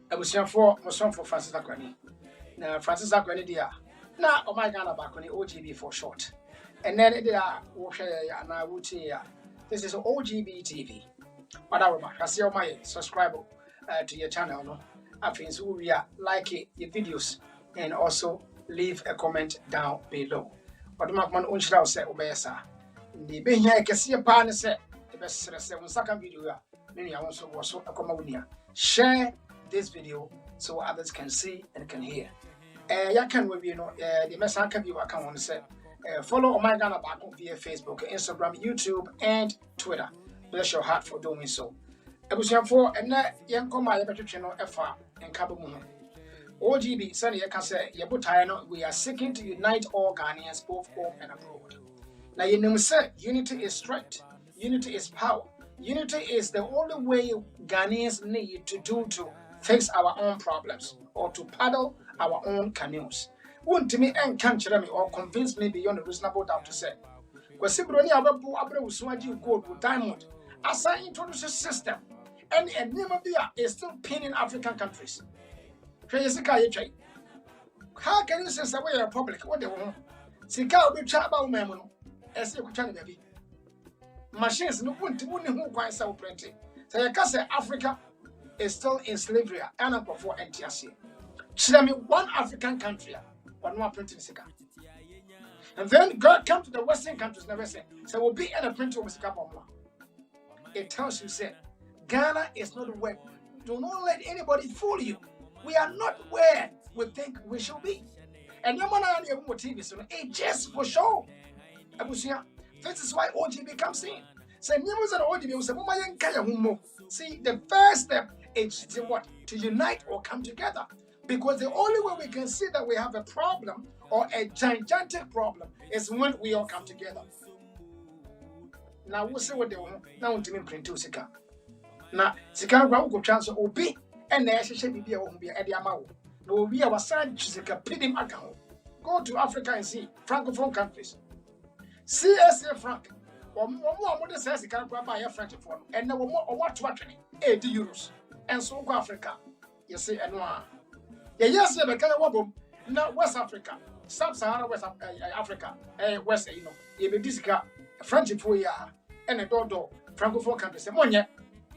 Abusiafo Francis Akwani. Now Francis Akwani dia. Na oh my Ghana back on the OGB for short. And then they are na wuti ya. This is OGB TV. Whatever, I see my subscribe to your channel. No, I think so we are like your videos and also leave a comment down below. What my man unshra say obeyesa. The be here can see a pan say the best second video. Many I also was so a share this video so others can see and can hear. Ya can we know the message can be what can want to say. Follow my Ghana back via Facebook, Instagram, YouTube, and Twitter. Bless your heart for doing so. Ebusiafo ena yenkoma yebetwetwe no efa enkabo mu. OGB sane yeka say yebotae no we are seeking to unite all Ghanaians both home and abroad. Na yenim say unity is strength, unity is power. Unity is the only way Ghanaians need to do to fix our own problems or to paddle our own canoes. Won't me encourage me or convince me beyond a reasonable doubt to say. Because Sibroni Ababu Abra Uswaji gold with diamond. As I introduce a system, and Namibia is still pinning African countries. How can you say away a public? What they want? Sika will be chat about Memono, as you could baby. Machines no point to who quite so printing. So you can say Africa is still in slavery and for NTSC. Should me one African country, but no printing Sika. And then God come to the Western countries, never say, so we'll be in a printer with Sika. It tells you, say, Ghana is not where. Do not let anybody fool you. We are not where we think we should be. And no man on your TV, so it just for sure. This is why OGB comes in. Say, see, the first step is to what? To unite or come together. Because the only way we can see that we have a problem or a gigantic problem is when we all come together. Now we'll see what they want. Now to me print Sika. Now Sika go transfer obi and the SHB be a won't be at the amount. No, we are signed Sika pidim account. Go to Africa and see Francophone countries. CSA Frank. Or more than says Sika buy a French phone. And now more or what 80 euros. And so go Africa. You see, and one. Yes, the kind of wobble. Now West Africa, Sub-Sahara West Africa, West, you know, you be this guy, French for ya, and a door, Francophone countries, and one yet,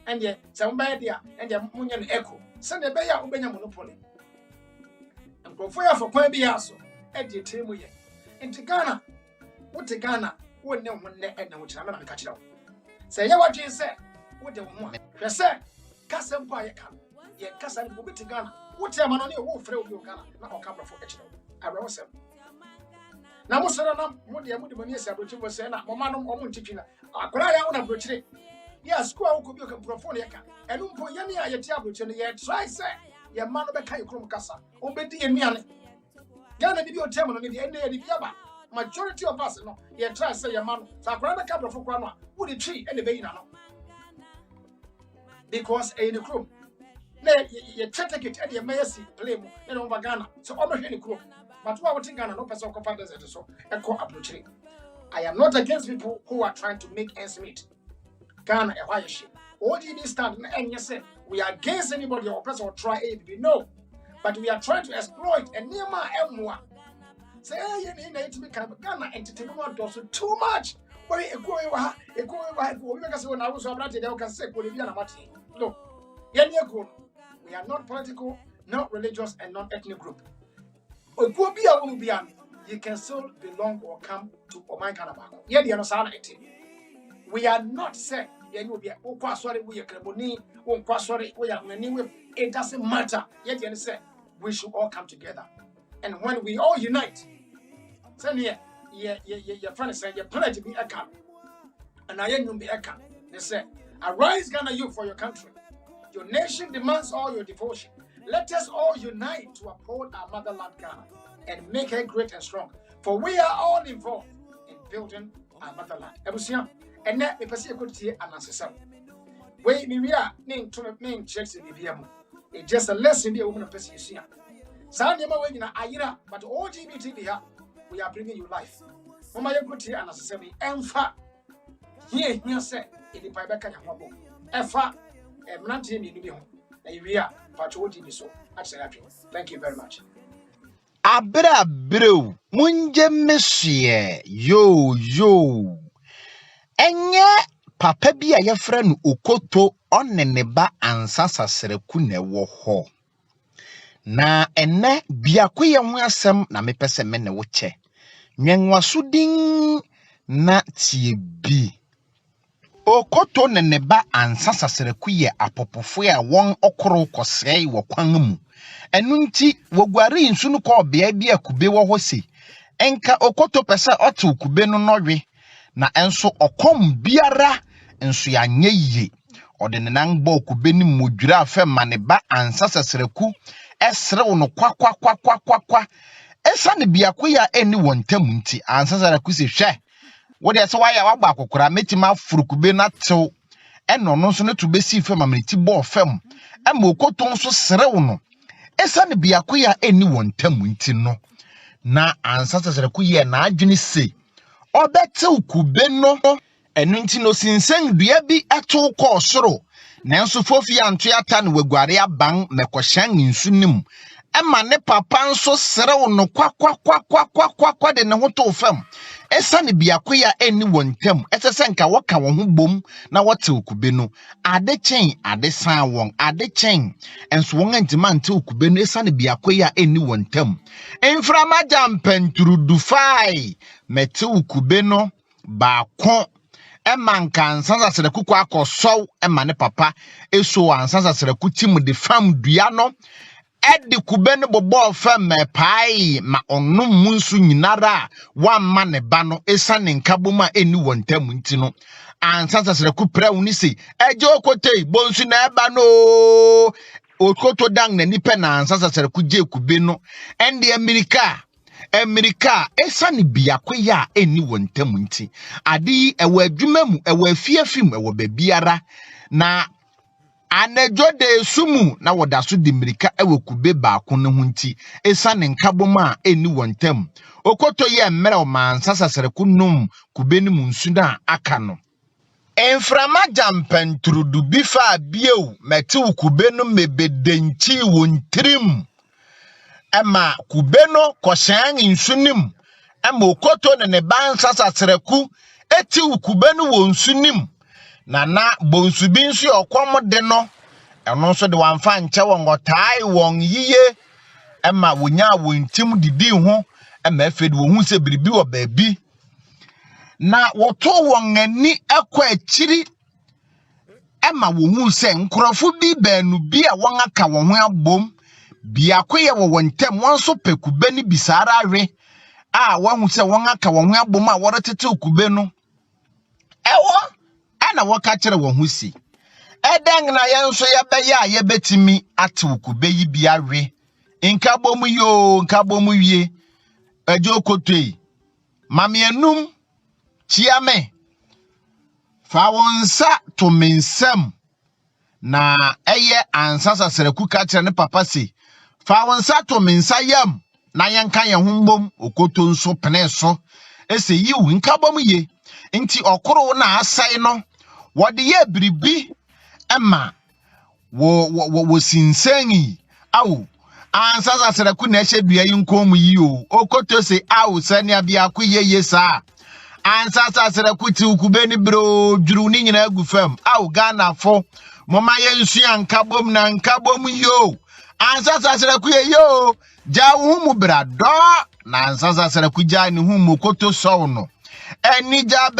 and yet, some idea, and the Munian echo, send a bear Ubena monopoly. And go for Quabiaso, and the Timuye. And to Ghana, what to Ghana, would know one net and no which I'm not catch it up. Say, what you say, what the woman, she said, Cassam Payaka, yet Cassan will be to Ghana. What am I on your wolf? Ghana, not a couple for each other. I rose him. Now, most of them, what the Amudimanis are was saying, Mamma or Montichina. I could I own a brochure. Yes, squaw could be a prophoniaca. And Umpoyani, I tablet, and yet try, say, your man of a Kayo Casa, Obedi and Mian. Ghana did your terminal in the end of the Yaba. Majority of us, no, yet try, say, your man, so I grab a couple for Grandma, would it tree and the baby now? Because a crew. You take it and you may see play in over Ghana. So almost any group. But what would Ghana no person companders at so and call approach. I am not against people who are trying to make ends meet. Ghana a wire ship. OGB stand and you say we are against anybody or person or try ABB. No. But we are trying to exploit and near my M1. Say you need to become Ghana entertainment does too much. Why a go when I was about to can say no. We are not political, not religious, and not ethnic group. You can still belong or come to Omai Kanabako. We are not saying it doesn't matter. Yet you say we should all come together. And when we all unite, say here, your friend say you pledge to be a camp. And I ain't be a camp. They say, arise Ghana you for your country. Your nation demands all your devotion. Let us all unite to uphold our motherland Ghana and make her great and strong. For we are all involved in building our motherland. Ebusia, and that the person could see an answer. Wait, we are named to main checks in the BM. It's just a lesson the woman of person you see. Sandima waiting at Ayira, but all GBT here, we are bringing you life. Mama, you could hear an answer. Emfa, here, say, in the Pibeka Yamabo. Efa. Mnanti mi nubi ho we are patrol so. Thank you very much. Abra bro, munje mesye yo. Enye papa bi a yefra no Okoto onene ba ansa sasereku na ewo ho. Na ene biakoye ho asem na mepese me ne wo che. Nwenwasudin na tie bi. Okoto nene ba ansa sasereku ye apopofo a won okoro kosrei wo kwan mu. Enu nti wogware nsu no ko bea bi akube wo ho se. Enka Okoto pese ote ukube no nowe. Na enso okom biara enso ya nye yiye. Ode ne nan gba okube ni modwira afa ma ne ba ansa sasereku esrew no kwa. Esa ne biakoya eni wontam nti ansa sasereku se hwe. Wo de se waya wagba akokora metima furukube na tew. Eno no so ne to besi fa ma meti bo fam. Ema Okoto nso srew no. Esa ne biakoya eni wontam nti no. Na ansa sasereku ye na adwene se. Obete ukube no enu nti no sinsen dua bi ato ko soro nanso fofi anto ata ne wagware aban mekohyan nsu nim ema ne papa nso serew no kwa de ne ho to fam esa ne biakoya eni wontam esese nka woka wo ho bom na wote ukube no ade chen ade san won ade chen enso won antima ante ukube no esa ne biakoya eni wontam enframa jampenturu dufai mete ukube no baako ema nka ansansa sereku akosow ema ne papa eso ansansa sereku tim de fam dua no edi kube no bobo fam pai ma onum munsu nyinara wa ma ne ba no esa ne nkaboma eni wontam nti no ansansa sereku prawu ni se eje Okotei bonsu na eba no Okoto dang na nipa na ansansa sereku je kube no ende Amerika esa ni biakoya eni wontam nti ade ewa adwuma mu ewa afiafim ewa babiara na anejo de sumu na woda so de Amerika ewa kube baako ne ho nti esa ne nkaboma eni wontam Okoto ye mmere o mansasa sereku num kube ni munsu na aka no enframa jampentrudu bifa bieu meti kube no mebedenchi wontrim ema kubeno koshan insunim ema Okoto ne bansa sasereku eti ukubenu wonsunim na bonsubi nso okwom de no eno nso de wanfa nche won otai won yiye ema wonya wontim didi ho ema afedi wo hu se biribi wo baabi na woto won ani akwa akiri ema wo hu se nkrofo bi baanu bi a won aka won ho abom biakoye wo wontem wonso pekube ni bisara awe a wahu se won aka won abom a worotete okube no ewo ana woka kire wo hu si edeng na yenso ye beye a ye betimi ate okube yi bi awe nkabom wie eje Okotei mamienum chiame fa wonsa to mensam na eye ansasa sereku ka kire ne papa si fa wonsa to mensa yam na yenka ye hombom Okoto nso pene so ese yiwu nkabom ye nti okoro na asai no wode ye biribi ema wo sinsenyi awu ansasa sereku na ehye dua yi nkom yi o Okoto se awu sania bia ko ye sa ansasa sereku ti ukube ni bro dwuru ni nyina agufam awu Ghana fo moma ye nsu nkabom na nkabom yo ansasa sereku ye yo jawu mu brado na ansasa sereku ja ni hu Okoto so no enija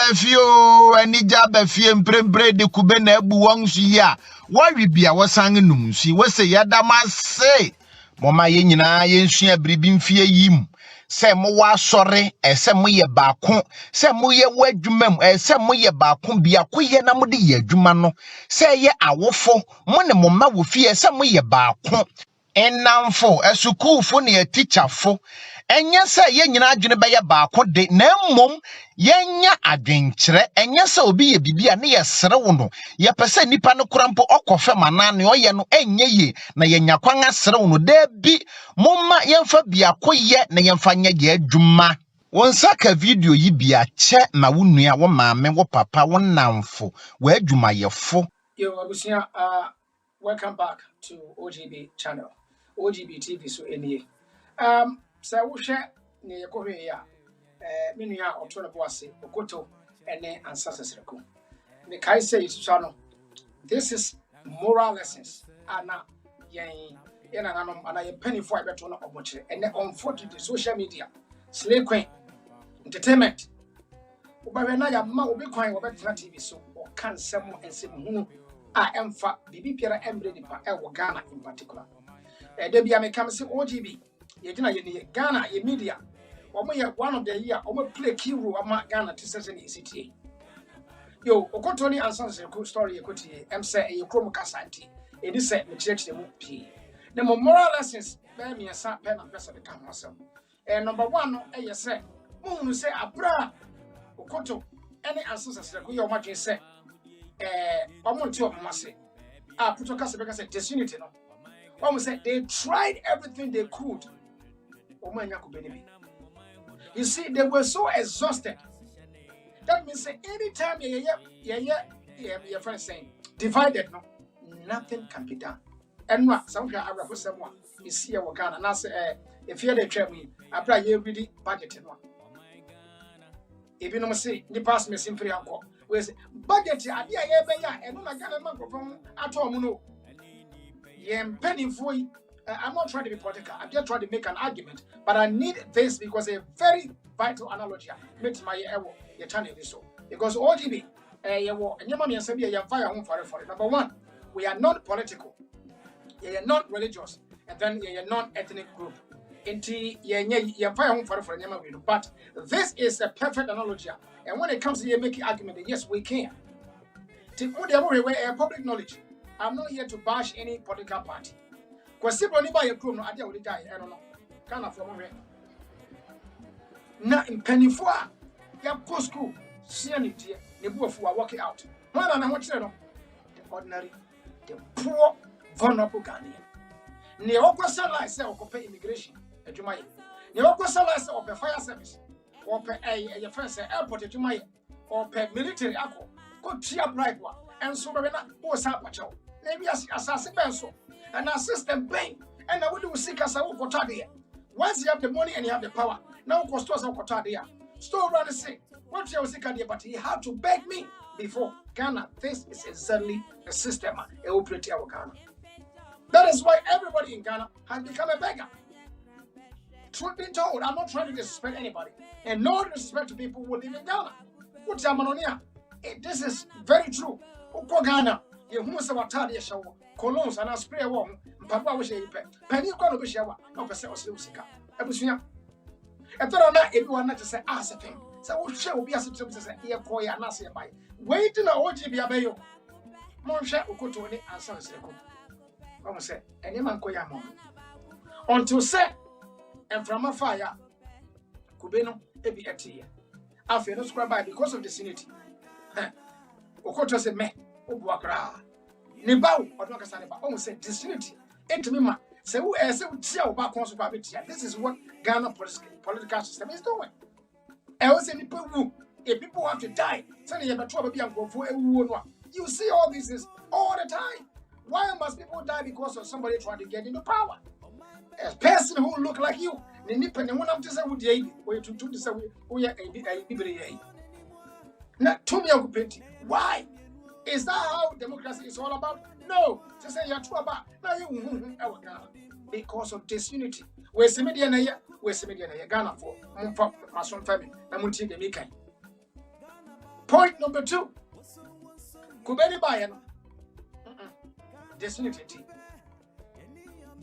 bafie mprempre de kube na ebu wonsu ya wawi bia wosan num nsu wose yadamase moma ye nyina ye nsu ya biribi mfie yim se mo wa sore ese mo ye baako se mo ye wadwumam ese mo ye baako bia koye na mo de ye adwuma no se ye awofo mo ne mo ma wo fie se mo ye baako enamfo esukufo ne ye teacherfo enya se ye nyina adwene be ye baako de na mmom yenya adwenkyere enya se obi ye bibia ne ye serewo no ye pese nipa no korampo okofe manane oye no enye ye na yenya kwan aserewo no da bi momma yemfa biakoye na yemfa nya ye adwuma wonsaka video yi bia che ma wonua wo maame wo papa wo namfo wo adwuma yefo Yo abusia welcome back to OGB channel. OGB TV so any. So we share near Korea. Minya or Tona Boise, Okoto, and then ancestors. The Kai says, channel. This is moral lessons. Anna, yang, and I penny for a better of watch, and then unfortunately, social media, slave queen, entertainment. But when I am ma obi kwan over TV so or can some and some I am for Bibi Pierre Embre Ghana in particular. There be a mechanism OGB, Yedina Ghana, ye media, or may one of the year, or play key role among Ghana to certain ECTA. Yo, Okotoni answers a good story, equity, say a chroma casanti, it is said the church the P. The moral lessons, bear me a sap pen and press of the camera. And number one, I say, Moon say, Abra. Okoto, any ancestors that we imagine say, I want to say, Putoka because disunity. No, one say they tried everything they could. You see, they were so exhausted. That means anytime your friend saying divided, no, nothing can be done. And what some I refer someone you see our Ghana and I say, if you're the traveling, I apply you really budget in one. If you know say the past me simply uncle we say budget idea and no Ghana microphone at all no penny for I'm not trying to be political. I'm just trying to make an argument, but I need this because a very vital analogy makes my your channel so because OGB and your mommy and Sabia you fire home for it. Number one, we are not political, you are not religious, and then you are non-ethnic group. But this is a perfect analogy. And when it comes to making argument, yes, we can. To public knowledge, I'm not here to bash any political party. Because if anybody a crew, I don't know. Kind of from now in penny for your post school, see any dear, the both who are working out. One and I want you to know the ordinary, the poor, vulnerable Ghanaian. Neoko Sala is pay immigration. Ejumai. Neoko Sala is or fire service, or pay a fence airport ejumai, or pay military alcohol, go cheer bribe one, and so we're not what's happening. Maybe as assassin pencil, and our system bank, and I would do seek us out for Tadia. Once you have the money and you have the power, now cost us out for Tadia. Still run the same. What you was but he had to beg me before Ghana. This is exactly the system it operates our Ghana. That is why everybody in Ghana has become a beggar. Truth be told, I'm not trying to disrespect anybody. And no disrespect to people who live in Ghana. What's Amanonia? This is very true. Uko Ghana, you must have a tardy show, colons and a spray warm, Papa was a penny gonna be shower, no per se or Lucica. Ebusia. And then everyone not to say, ask him. So what shall be as a say, here, boy, and answer by. Wait in the OGB Abayo. Monsha Ukotoni and Sunset. I say, and your man koya mom. Until say, and from a fire, Kubeno, ebi eti. I feel not scribe by because of the sanity. Okoto said, me, Obuakra. Nebau, or not a son about almost said disunity. Enter me, ma. Say, who is it? Back on superbit. This is what Ghana political system is doing. I was saying, if people have to die, suddenly you have a trouble being go for a wound. You see all this is all the time. Why must people die because of somebody trying to get into power? A person who look like you, the nip and one of this would be where to do this. Not to me, why? Is that how democracy is all about? No, to say you're true about now you because of disunity. Where's the media? Where's the media? Ghana for Mason family. I'm going to take the point number 2. Kubeni Bayan. Disunity.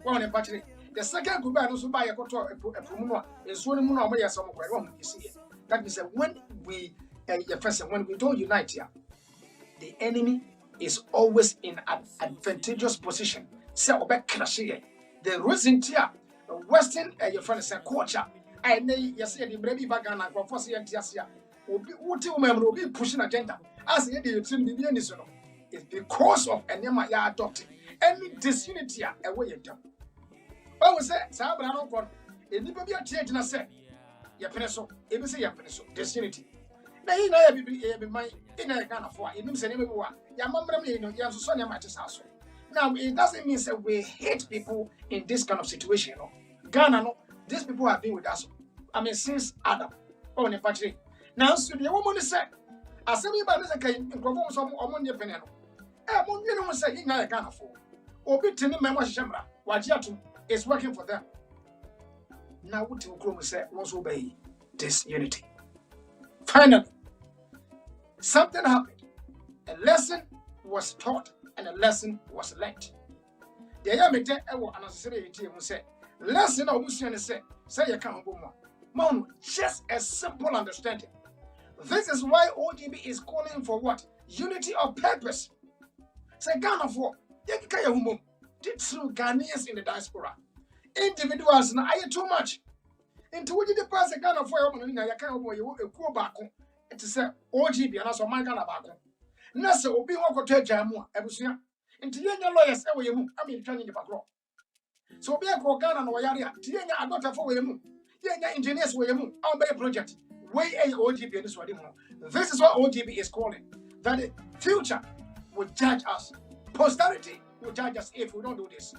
One in battery. The second group also buy a control a promo is one more way as some wrong. You see, that means that when we when we don't unite here, the enemy is always in an advantageous position. So back crash here. The reason here, Western your friend is a culture. And they say the baby bagana for force here. Will be pushing agenda. As the it's because of enema ya adopted. Any disunity away you do. I was say, Sabra no God. If you be a change na say, ya peneso, if you say ya peneso, disunity. Na you know be my in a Ghana for him say name ya mamra me no ya so ya matches house. Now, it doesn't mean that we hate people in this kind of situation. No? Ghana, no, these people have been with us. I mean, since Adam. Oh, ne patri. Now, so the woman said, as everybody is saying, in Provo, some among your penano. Eh, mon, you know, say, in Ghana for. Obi Tini Memo Shamra, Wajiatu is working for them. Now, what you come say, was obey this unity. Finally, something happened. A lesson was taught and a lesson was learned. The Yamete Ewo unnecessary say, lesson of Musian say you can't go more. Mom, just a simple understanding. This is why OGB is calling for what? Unity of purpose. Say Ghana for Yakaya Humo, did through Ghanaians in the diaspora. Individuals now are too much. Into what you pass a Ghana for your money, I can't go you a cool back. It is a OGB and also my Ghana back. Nasa obi wako te jamu ebusia nti yenya lawyers ewo yemu ami twa nyinyi pakro so obi akọ Ghana no yare a ti yenya adota fo yemu yenya engineers wo yemu on be project way a OGB and so this is what OGB is calling that the future will judge us, posterity will judge us if we don't do this.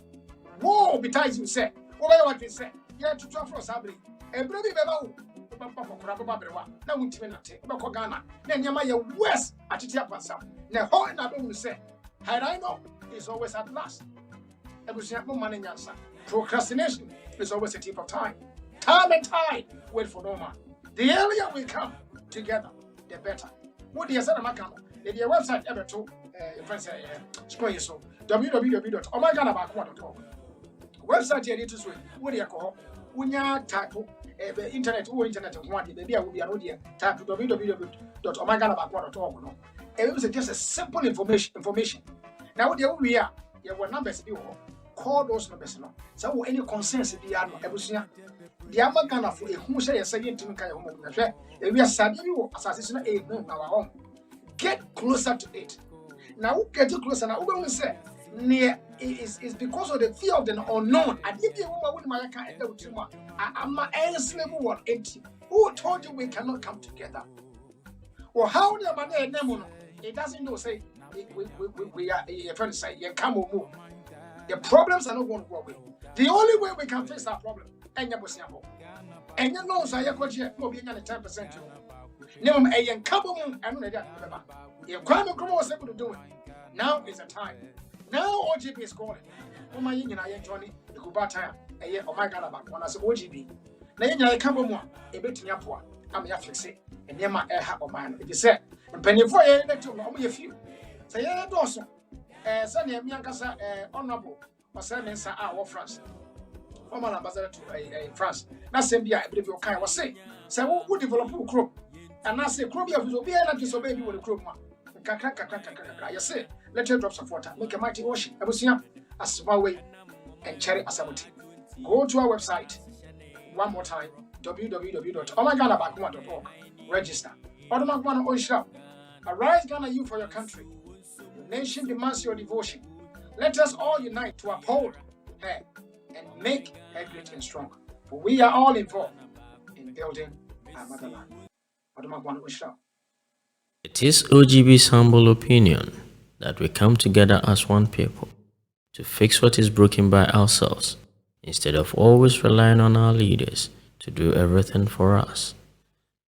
War betides you say what we say yeah to try for sabri e brebi beba na wuntime nate beko Ghana na nyama ye west atete apasa na ho na do say had I know is always at last. Ebusia mo man nyansa. Procrastination is always a tip of time. Time and tide wait for no man. The earlier we come together, the better. What do you say na makano? The website ever to friends scroll so www.omaganabakuwa.org. Website here to swing. What do you call? Unya type internet or internet of one day, will be an audio type www.omaganabakuwa.org. No. It was just a simple information. Now we are numbers call those numbers no. So any concerns be are no ebusia. The Amagana for a who say a second to Kaya home. We are sadly assassin a home our home. Get closer to it. Now get closer now. We say near is because of the fear of the unknown. I did the woman with my car and the tumor. I'm my slave one empty. Who told you we cannot come together? Or how the man name it doesn't know say we are a friend say you come or move. The problems are not going to go away. The only way we can face that problem and you know so you could more being 10%. No a couple I know that you can't come was able to do it. Now is the time. Now OGB is calling. Oh my union I Johnny the Kubata a year oh my God about one as OGB. Now you come more a bit in your poor. I'm your flexi and near my air hat of mine. If you said and penny for a few. Say yeah also Sunny Miankasa honorable or Simons are France. Former ambassador to France. Now same be I believe your kind was say. Say who develop a crop. And I say crop of will be able to disobey you with a crop. You say let your drops of water make a mighty ocean. I was young as small way and cherry asabuti. Go to our website one more time www.omaganabakuwa.org. Register. Odomagwana Oishra. Arise Ghana you for your country. The nation demands your devotion. Let us all unite to uphold her and make her great and strong. For we are all involved in building our motherland. Odomagwana Oishra. It is OGB's humble opinion that we come together as one people to fix what is broken by ourselves, instead of always relying on our leaders to do everything for us.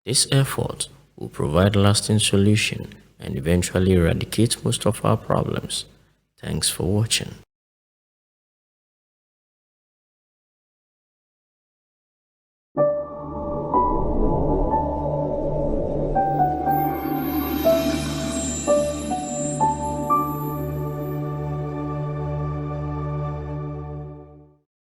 This effort will provide lasting solution and eventually eradicate most of our problems. Thanks for watching.